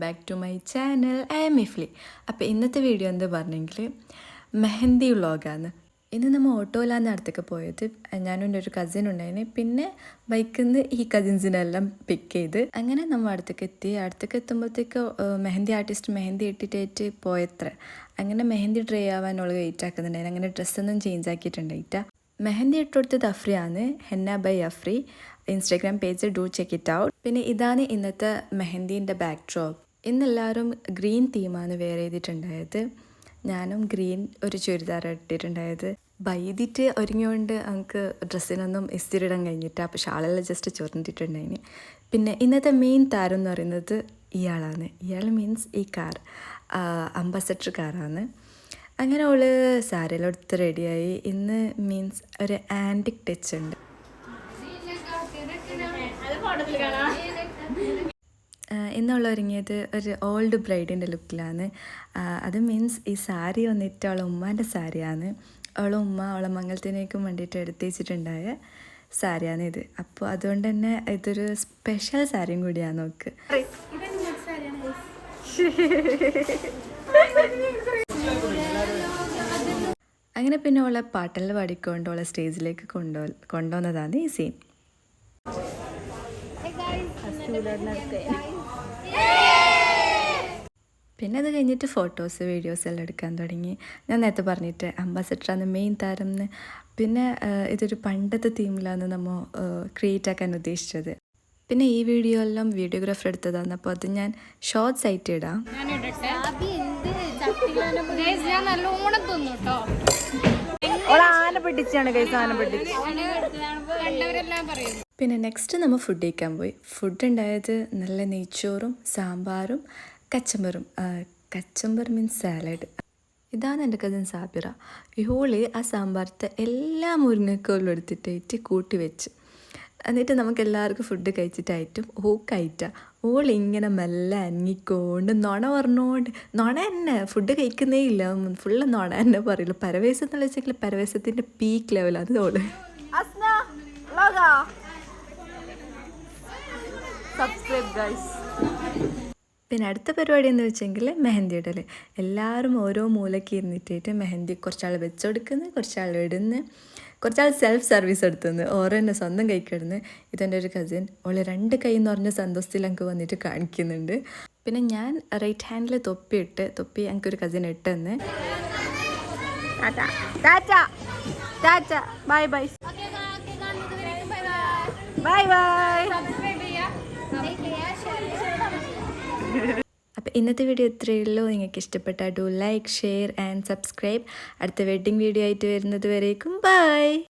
Back to my channel. I am ഇഫ്ലി. അപ്പോൾ ഇന്നത്തെ വീഡിയോ എന്താ പറഞ്ഞെങ്കിൽ മെഹന്തി വ്ളോഗാണ്. ഇന്ന് നമ്മൾ ഓട്ടോയിലാണ് അടുത്തൊക്കെ പോയത്. ഞാനും എൻ്റെ ഒരു കസിൻ ഉണ്ടായിന്. പിന്നെ ബൈക്കിൽ നിന്ന് ഈ കസിൻസിനെല്ലാം പിക്ക് ചെയ്ത് അങ്ങനെ നമ്മൾ അടുത്തേക്ക് എത്തി. അടുത്തേക്ക് എത്തുമ്പോഴത്തേക്ക് മെഹന്തി ആർട്ടിസ്റ്റ് മെഹന്തി ഇട്ടിട്ടേറ്റ് പോയത്ര. അങ്ങനെ മെഹന്തി ഡ്രൈ ആവാനുള്ള വെയിറ്റ് ആക്കുന്നുണ്ടായിരുന്നു. അങ്ങനെ ഡ്രസ്സൊന്നും ചേഞ്ച് ആക്കിയിട്ടുണ്ടായിട്ട. മെഹന്തി ഇട്ടുകൊടുത്തത് അഫ്രിയാണ്, henna by Afri. Instagram page do check it out. പിന്നെ ഇതാണ് ഇന്നത്തെ മെഹന്ദീൻ്റെ ബാക്ക് ഡ്രോപ്പ്. ഇന്നെല്ലാവരും ഗ്രീൻ തീമാണ് വെയർ ചെയ്തിട്ടുണ്ടായത്. ഞാനും ഗ്രീൻ ഒരു ചുരിദാർ ഇട്ടിട്ടുണ്ടായത്. വൈകിട്ട് ഒരുങ്ങിയോണ്ട് നമുക്ക് ഡ്രസ്സിനൊന്നും ഇസ്തിരിടാൻ കഴിഞ്ഞിട്ട്. അപ്പോൾ ഷാളെല്ലാം ജസ്റ്റ് ചൊറിഞ്ഞിട്ടുണ്ടായിന്. പിന്നെ ഇന്നത്തെ മെയിൻ താരം എന്ന് പറയുന്നത് ഇയാളാണ്. ഇയാൾ മീൻസ് ഈ കാർ അംബാസഡർ കാറാണ്. അങ്ങനെ അവൾ സാരിയെല്ലാം എടുത്ത് റെഡിയായി. ഇന്ന് മീൻസ് ഒരു ആൻറ്റിക് ടച്ച് ഉണ്ട്. ഇന്നുള്ള ഒരുങ്ങിയത് ഒരു ഓൾഡ് ബ്രൈഡിൻ്റെ ലുക്കിലാണ്. അത് മീൻസ് ഈ സാരി വന്നിട്ട് അവളെ ഉമ്മാൻ്റെ സാരിയാണ്. അവളെ ഉമ്മ അവളെ മംഗലത്തിനേക്കും വേണ്ടിയിട്ട് എടുത്ത് വെച്ചിട്ടുണ്ടായ സാരിയാണ് ഇത്. അപ്പോൾ അതുകൊണ്ട് തന്നെ ഇതൊരു സ്പെഷ്യൽ സാരിയും കൂടിയാണ് നോക്ക്. അങ്ങനെ പിന്നെ അവളെ പാട്ടെല്ലാം പാടിക്കൊണ്ട് അവളെ സ്റ്റേജിലേക്ക് കൊണ്ടുവന്നതാണ് ഈ സീൻ. പിന്നെ അത് കഴിഞ്ഞിട്ട് ഫോട്ടോസ് വീഡിയോസ് എല്ലാം എടുക്കാൻ തുടങ്ങി. ഞാൻ നേരത്തെ പറഞ്ഞിട്ട് അംബാസഡറാണ് മെയിൻ താരം എന്ന്. പിന്നെ ഇതൊരു പണ്ടത്തെ തീമിലാണ് നമ്മൾ ക്രിയേറ്റ് ആക്കാൻ ഉദ്ദേശിച്ചത്. പിന്നെ ഈ വീഡിയോ എല്ലാം വീഡിയോഗ്രാഫർ എടുത്തതാണ്. അപ്പോൾ അത് ഞാൻ ഷോർട്സ് ആയിട്ട് ഇടാം. പിന്നെ നെക്സ്റ്റ് നമ്മൾ ഫുഡ് കഴിക്കാൻ പോയി. ഫുഡ് ഉണ്ടായത് നല്ല നെയ്ച്ചോറും സാമ്പാറും കച്ചമ്പറും. Kachumber means salad. ഇതാണ് എൻ്റെ കസിൻ സാബിറ. ഹോള് ആ സാമ്പാറത്തെ എല്ലാ മുരിങ്ങക്കോലും എടുത്തിട്ടായിട്ട് കൂട്ടി വെച്ച്. എന്നിട്ട് നമുക്ക് എല്ലാവർക്കും ഫുഡ് കഴിച്ചിട്ടായിട്ടും ഓക്കായിട്ടാ ഓളിങ്ങനെ മെല്ലെ അനങ്ങിക്കൊണ്ട് നുണ പറഞ്ഞോണ്ട്. നുണ തന്നെ, ഫുഡ് കഴിക്കുന്നേ ഇല്ല, ഫുള്ള് നുണ തന്നെ പറയില്ല. പരവേശം എന്നുള്ള വെച്ചെങ്കിൽ പരവേശത്തിൻ്റെ പീക്ക് ലെവലാണ് ഓള്. Subscribe guys. പിന്നെ അടുത്ത പരിപാടി എന്ന് വെച്ചെങ്കിൽ മെഹന്തി ഇടൽ. എല്ലാവരും ഓരോ മൂലയ്ക്ക് ഇരുന്നിട്ട് മെഹന്തി കുറച്ചാൾ വെച്ചുകൊടുക്കുന്നു, കുറച്ചാൾ ഇടുന്നു, കുറച്ചാൾ സെൽഫ് സർവീസ് എടുത്തുനിന്ന് ഓരോ തന്നെ സ്വന്തം കൈക്കിടുന്നു. ഇതെൻ്റെ ഒരു കസിൻ. ഓള് 2 കൈ എന്ന് പറഞ്ഞ സന്തോഷത്തിൽ എനിക്ക് വന്നിട്ട് കാണിക്കുന്നുണ്ട്. പിന്നെ ഞാൻ റൈറ്റ് ഹാൻഡിൽ തൊപ്പി എനിക്കൊരു കസിൻ ഇട്ടെന്ന്. Bye bye bye bye. അപ്പോൾ ഇന്നത്തെ വീഡിയോ ഇത്രയേ ഉള്ളൂ. നിങ്ങൾക്ക് ഇഷ്ടപ്പെട്ടാൽ do like, share and subscribe. അടുത്ത വെഡ്ഡിങ് വീഡിയോ ആയിട്ട് വരുന്നത് വരേക്കും ബൈ.